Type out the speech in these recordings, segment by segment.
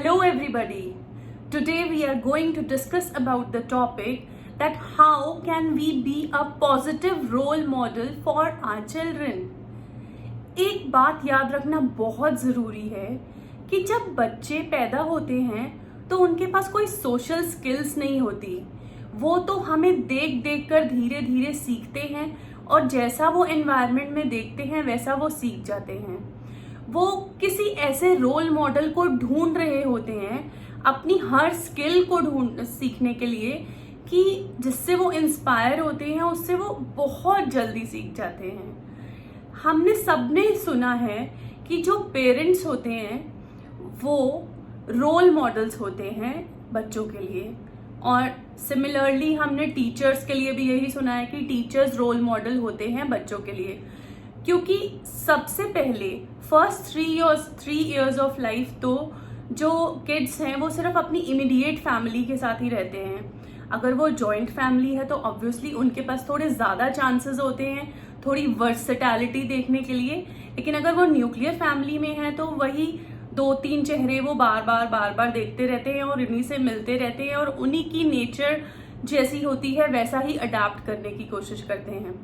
Hello everybody. Today we are going to discuss about the topic that how can we be a positive role model for our children. एक बात याद रखना बहुत ज़रूरी है कि जब बच्चे पैदा होते हैं तो उनके पास कोई सोशल स्किल्स नहीं होती। वो तो हमें देख देख कर धीरे धीरे सीखते हैं और जैसा वो एनवायरनमेंट में देखते हैं वैसा वो सीख जाते हैं। वो किसी ऐसे रोल मॉडल को ढूंढ रहे होते हैं अपनी हर स्किल को सीखने के लिए कि जिससे वो इंस्पायर होते हैं, उससे वो बहुत जल्दी सीख जाते हैं। हमने सबने सुना है कि जो पेरेंट्स होते हैं वो रोल मॉडल्स होते हैं बच्चों के लिए, और सिमिलरली हमने टीचर्स के लिए भी यही सुना है कि टीचर्स रोल मॉडल होते हैं बच्चों के लिए, क्योंकि सबसे पहले फर्स्ट 3 इयर्स ऑफ लाइफ तो जो किड्स हैं वो सिर्फ अपनी इमीडिएट फैमिली के साथ ही रहते हैं। अगर वो जॉइंट फैमिली है तो ऑब्वियसली उनके पास थोड़े ज़्यादा चांसेस होते हैं थोड़ी वर्सेटैलिटी देखने के लिए, लेकिन अगर वो न्यूक्लियर फैमिली में है तो वही 2-3 चेहरे वो बार बार देखते रहते हैं और उन्हीं से मिलते रहते हैं और उन्हीं की नेचर जैसी होती है वैसा ही अडाप्ट करने की कोशिश करते हैं।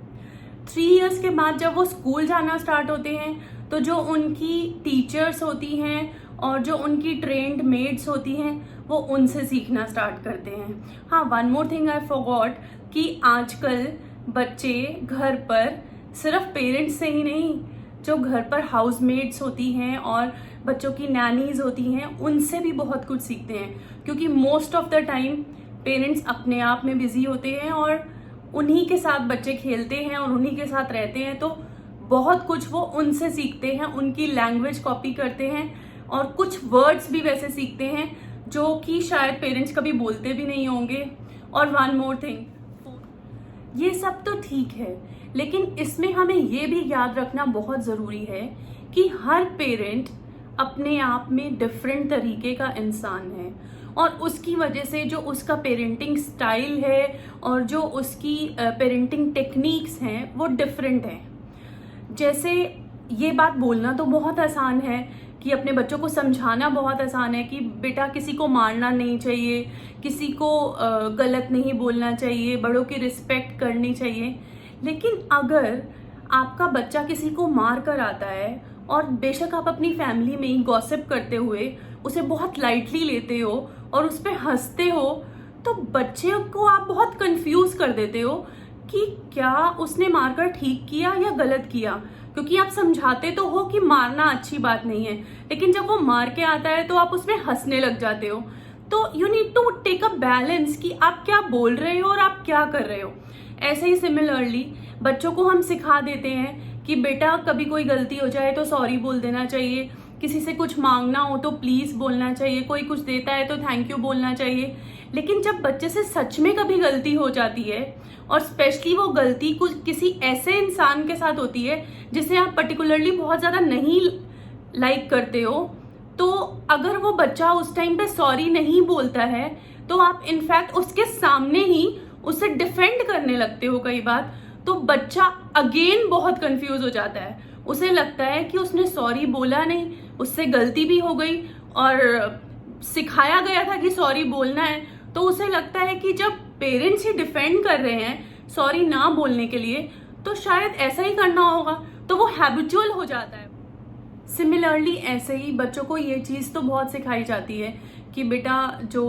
3 इयर्स के बाद जब वो स्कूल जाना स्टार्ट होते हैं तो जो उनकी टीचर्स होती हैं और जो उनकी ट्रेंड मेड्स होती हैं वो उनसे सीखना स्टार्ट करते हैं। हाँ, one more thing I forgot कि आजकल बच्चे घर पर सिर्फ पेरेंट्स से ही नहीं, जो घर पर हाउसमेट्स होती हैं और बच्चों की नैनीज होती हैं उनसे भी बहुत कुछ सीखते हैं, क्योंकि most of the time parents अपने आप में बिजी होते हैं और उन्हीं के साथ बच्चे खेलते हैं और उन्हीं के साथ रहते हैं, तो बहुत कुछ वो उनसे सीखते हैं, उनकी लैंग्वेज कॉपी करते हैं और कुछ वर्ड्स भी वैसे सीखते हैं जो कि शायद पेरेंट्स कभी बोलते भी नहीं होंगे। और वन मोर थिंग, ये सब तो ठीक है, लेकिन इसमें हमें ये भी याद रखना बहुत ज़रूरी है कि हर पेरेंट अपने आप में डिफरेंट तरीके का इंसान है और उसकी वजह से जो उसका पेरेंटिंग स्टाइल है और जो उसकी पेरेंटिंग टेक्निक्स हैं वो डिफरेंट हैं। जैसे ये बात बोलना तो बहुत आसान है कि अपने बच्चों को समझाना बहुत आसान है कि बेटा किसी को मारना नहीं चाहिए, किसी को गलत नहीं बोलना चाहिए, बड़ों की रिस्पेक्ट करनी चाहिए। लेकिन अगर आपका बच्चा किसी को मार कर आता है और बेशक आप अपनी फैमिली में ही गॉसिप करते हुए उसे बहुत लाइटली लेते हो और उस पर हंसते हो, तो बच्चे को आप बहुत कंफ्यूज कर देते हो कि क्या उसने मारकर ठीक किया या गलत किया, क्योंकि आप समझाते तो हो कि मारना अच्छी बात नहीं है, लेकिन जब वो मार के आता है तो आप उसमें हंसने लग जाते हो। तो you need to take a balance कि आप क्या बोल रहे हो और आप क्या कर रहे हो। ऐसे ही सिमिलरली बच्चों को हम सिखा देते हैं कि बेटा कभी कोई गलती हो जाए तो सॉरी बोल देना चाहिए, किसी से कुछ मांगना हो तो प्लीज बोलना चाहिए, कोई कुछ देता है तो थैंक यू बोलना चाहिए। लेकिन जब बच्चे से सच में कभी गलती हो जाती है और स्पेशली वो गलती कुछ किसी ऐसे इंसान के साथ होती है जिसे आप पर्टिकुलरली बहुत ज़्यादा नहीं लाइक करते हो, तो अगर वो बच्चा उस टाइम पे सॉरी नहीं बोलता है तो आप इनफैक्ट उसके सामने ही उसे डिफेंड करने लगते हो कई बार, तो बच्चा अगेन बहुत कंफ्यूज हो जाता है। उसे लगता है कि उसने सॉरी बोला नहीं, उससे गलती भी हो गई और सिखाया गया था कि सॉरी बोलना है, तो उसे लगता है कि जब पेरेंट्स ही डिफेंड कर रहे हैं सॉरी ना बोलने के लिए तो शायद ऐसा ही करना होगा, तो वो हैबिचुअल हो जाता है। सिमिलरली ऐसे ही बच्चों को ये चीज़ तो बहुत सिखाई जाती है कि बेटा जो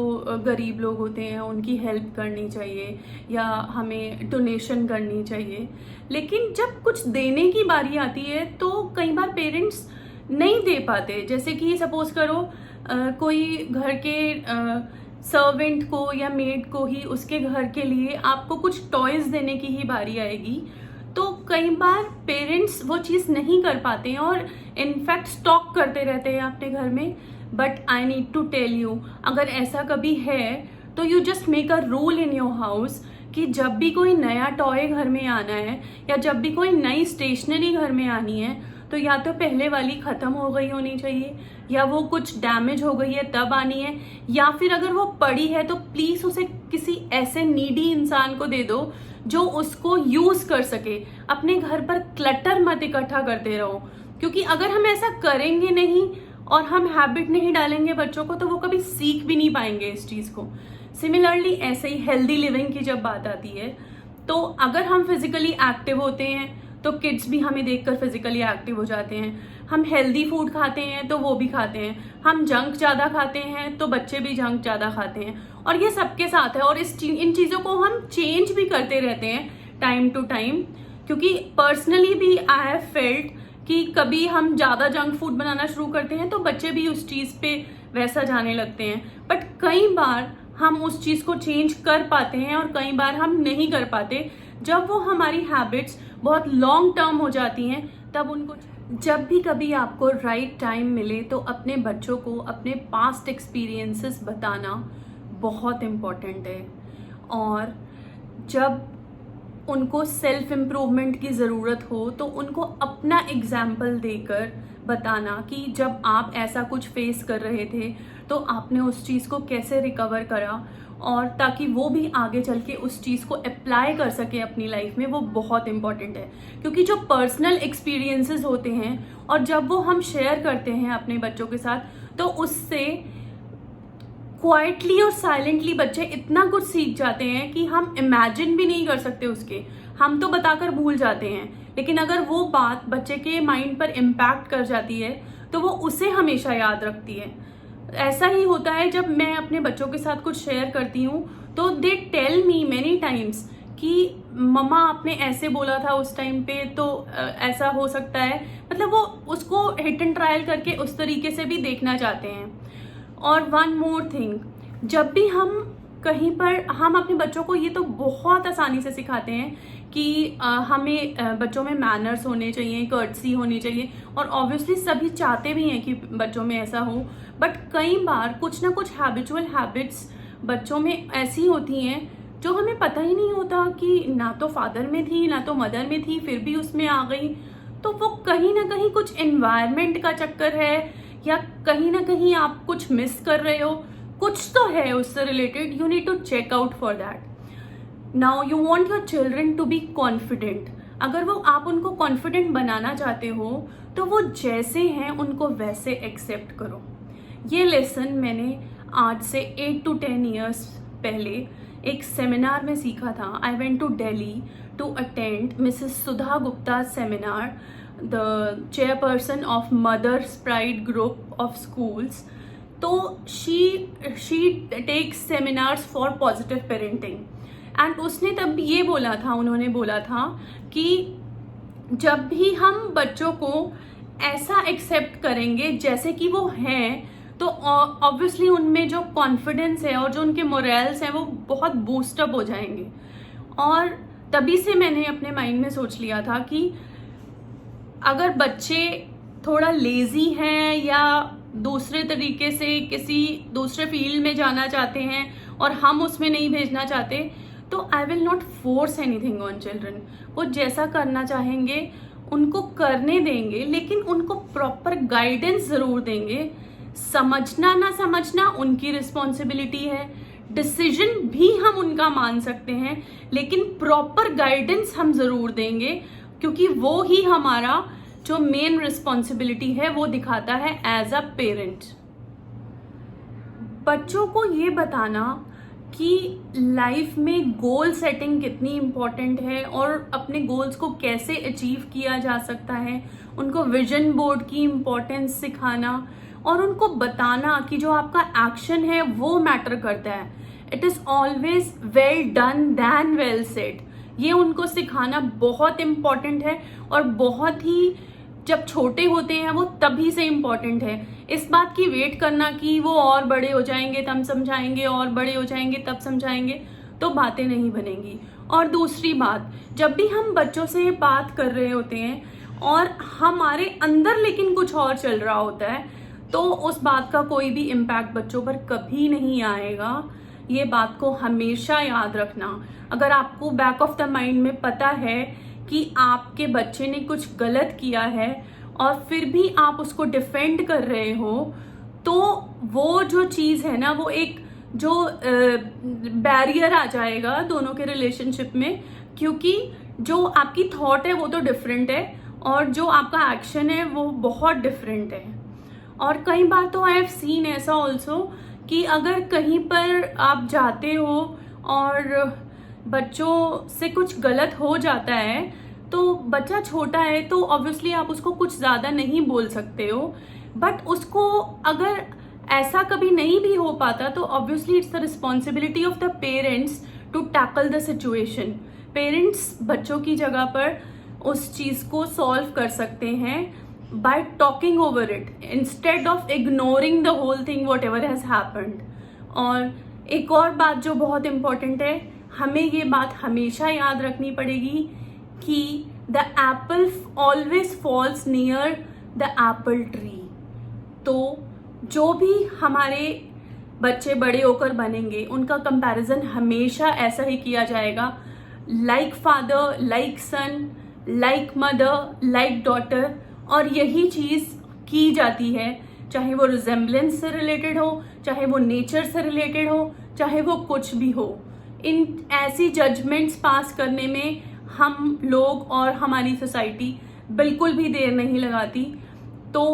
गरीब लोग होते हैं उनकी हेल्प करनी चाहिए या हमें डोनेशन करनी चाहिए, लेकिन जब कुछ देने की बारी आती है तो कई बार पेरेंट्स नहीं दे पाते। जैसे कि सपोज करो कोई घर के सर्वेंट को या मेड को ही उसके घर के लिए आपको कुछ टॉयज देने की ही बारी आएगी, तो कई बार पेरेंट्स वो चीज़ नहीं कर पाते हैं और इनफैक्ट स्टॉक करते रहते हैं अपने घर में। But I need to tell you, अगर ऐसा कभी है तो you just make a rule in your house कि जब भी कोई नया टॉय घर में आना है या जब भी कोई नई स्टेशनरी घर में आनी है तो या तो पहले वाली ख़त्म हो गई होनी चाहिए या वो कुछ डैमेज हो गई है तब आनी है, या फिर अगर वो पड़ी है तो प्लीज़ उसे किसी ऐसे नीडी इंसान को दे दो जो उसको यूज़ कर सके। अपने घर पर क्लटर मत इकट्ठा करते रहो, क्योंकि अगर हम ऐसा करेंगे नहीं और हम हैबिट नहीं डालेंगे बच्चों को तो वो कभी सीख भी नहीं पाएंगे इस चीज़ को। सिमिलरली ऐसे ही हेल्दी लिविंग की जब बात आती है तो अगर हम फिजिकली एक्टिव होते हैं तो किड्स भी हमें देखकर फिजिकली एक्टिव हो जाते हैं। हम हेल्दी फूड खाते हैं तो वो भी खाते हैं। हम जंक ज़्यादा खाते हैं तो बच्चे भी जंक ज़्यादा खाते हैं। और ये सबके साथ है और इन चीज़ों को हम चेंज भी करते रहते हैं टाइम टू टाइम, क्योंकि पर्सनली भी आई हैव फेल्ट कि कभी हम ज़्यादा जंक फूड बनाना शुरू करते हैं तो बच्चे भी उस चीज़ पे वैसा जाने लगते हैं। बट कई बार हम उस चीज़ को चेंज कर पाते हैं और कई बार हम नहीं कर पाते। जब वो हमारी हैबिट्स बहुत लॉन्ग टर्म हो जाती हैं तब उनको, जब भी कभी आपको राइट टाइम मिले तो अपने बच्चों को अपने पास्ट एक्सपीरियंसेस बताना बहुत इम्पॉर्टेंट है। और जब उनको सेल्फ इम्प्रूवमेंट की ज़रूरत हो तो उनको अपना एग्जाम्पल देकर बताना कि जब आप ऐसा कुछ फेस कर रहे थे तो आपने उस चीज़ को कैसे रिकवर करा, और ताकि वो भी आगे चल के उस चीज़ को अप्लाई कर सके अपनी लाइफ में, वो बहुत इम्पॉर्टेंट है। क्योंकि जो पर्सनल एक्सपीरियंसेस होते हैं और जब वो हम शेयर करते हैं अपने बच्चों के साथ तो उससे क्वाइटली और साइलेंटली बच्चे इतना कुछ सीख जाते हैं कि हम इमेजिन भी नहीं कर सकते उसके। हम तो बताकर भूल जाते हैं, लेकिन अगर वो बात बच्चे के माइंड पर इम्पैक्ट कर जाती है तो वो उसे हमेशा याद रखती है। ऐसा ही होता है जब मैं अपने बच्चों के साथ कुछ शेयर करती हूँ तो they tell me many times कि मम्मा आपने ऐसे बोला था उस टाइम पे तो ऐसा हो सकता है। मतलब वो उसको हिट एंड ट्रायल करके उस तरीके से भी देखना चाहते हैं। और वन मोर थिंग, जब भी हम कहीं पर, हम अपने बच्चों को ये तो बहुत आसानी से सिखाते हैं कि हमें बच्चों में मैनर्स होने चाहिए, कर्टसी होनी चाहिए, और ऑब्वियसली सभी चाहते भी हैं कि बच्चों में ऐसा हो। बट कई बार कुछ ना कुछ हैबिचुअल हैबिट्स बच्चों में ऐसी होती हैं जो हमें पता ही नहीं होता कि ना तो फादर में थी ना तो मदर में थी, फिर भी उसमें आ गई। तो वो कहीं ना कहीं कुछ एनवायरनमेंट का चक्कर है या कहीं ना कहीं आप कुछ मिस कर रहे हो, कुछ तो है उससे related. You need to check out for that. Now you want your children to be confident. अगर वो आप उनको कॉन्फिडेंट बनाना चाहते हो तो वो जैसे हैं उनको वैसे एक्सेप्ट करो। ये लेसन मैंने आज से 8 to 10 years पहले एक सेमिनार में सीखा था। I went to Delhi to attend Mrs Sudha Gupta seminar, the chairperson of Mother's Pride group of schools. तो she takes seminars for positive parenting and उसने तब ये बोला था, उन्होंने बोला था कि जब भी हम बच्चों को ऐसा एक्सेप्ट करेंगे जैसे कि वो हैं तो ऑब्वियसली उनमें जो कॉन्फिडेंस है और जो उनके मोरल्स हैं वो बहुत बूस्टअप हो जाएंगे। और तभी से मैंने अपने माइंड में सोच लिया था कि अगर बच्चे थोड़ा लेजी हैं या दूसरे तरीके से किसी दूसरे फील्ड में जाना चाहते हैं और हम उसमें नहीं भेजना चाहते तो I will not force anything on children. वो जैसा करना चाहेंगे उनको करने देंगे, लेकिन उनको प्रॉपर गाइडेंस ज़रूर देंगे। समझना ना समझना उनकी रिस्पॉन्सिबिलिटी है, डिसीजन भी हम उनका मान सकते हैं, लेकिन प्रॉपर गाइडेंस हम ज़रूर देंगे क्योंकि वो ही हमारा जो मेन रिस्पॉन्सिबिलिटी है वो दिखाता है एज अ पेरेंट। बच्चों को ये बताना कि लाइफ में गोल सेटिंग कितनी इम्पॉर्टेंट है और अपने गोल्स को कैसे अचीव किया जा सकता है, उनको विजन बोर्ड की इम्पोर्टेंस सिखाना और उनको बताना कि जो आपका एक्शन है वो मैटर करता है। It is always well done than well said. ये उनको सिखाना बहुत इम्पॉर्टेंट है और बहुत ही जब छोटे होते हैं वो तभी से इम्पॉर्टेंट है। इस बात की वेट करना कि वो और बड़े हो जाएंगे तब समझाएंगे और बड़े हो जाएंगे तब समझाएंगे तो बातें नहीं बनेंगी। और दूसरी बात, जब भी हम बच्चों से बात कर रहे होते हैं और हमारे अंदर लेकिन कुछ और चल रहा होता है तो उस बात का कोई भी इम्पैक्ट बच्चों पर कभी नहीं आएगा। ये बात को हमेशा याद रखना। अगर आपको बैक ऑफ द माइंड में पता है कि आपके बच्चे ने कुछ गलत किया है और फिर भी आप उसको डिफेंड कर रहे हो तो वो जो चीज़ है ना वो एक जो बैरियर आ जाएगा दोनों के रिलेशनशिप में, क्योंकि जो आपकी थॉट है वो तो डिफरेंट है और जो आपका एक्शन है वो बहुत डिफरेंट है। और कई बार तो आई हैव सीन ऐसा ऑल्सो कि अगर कहीं पर आप जाते हो और बच्चों से कुछ गलत हो जाता है, तो बच्चा छोटा है तो ऑब्वियसली आप उसको कुछ ज़्यादा नहीं बोल सकते हो, बट उसको अगर ऐसा कभी नहीं भी हो पाता तो obviously it's the responsibility of the parents to tackle the situation. Parents बच्चों की जगह पर उस चीज़ को सॉल्व कर सकते हैं by talking over it instead of ignoring the whole thing whatever has happened। और एक और बात जो बहुत इम्पोर्टेंट है, हमें ये बात हमेशा याद रखनी पड़ेगी कि the apple always falls near the apple tree. तो जो भी हमारे बच्चे बड़े होकर बनेंगे उनका कंपैरिजन हमेशा ऐसा ही किया जाएगा, लाइक फादर, लाइक सन, लाइक मदर, लाइक डॉटर। और यही चीज़ की जाती है, चाहे वो रिजेम्बलेंस से रिलेटेड हो, चाहे वो नेचर से रिलेटेड हो, चाहे वो कुछ भी हो। इन ऐसी जजमेंट्स पास करने में हम लोग और हमारी सोसाइटी बिल्कुल भी देर नहीं लगाती। तो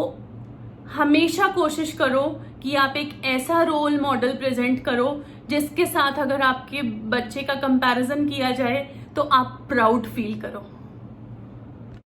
हमेशा कोशिश करो कि आप एक ऐसा रोल मॉडल प्रेजेंट करो जिसके साथ अगर आपके बच्चे का कंपैरिजन किया जाए तो आप प्राउड फील करो।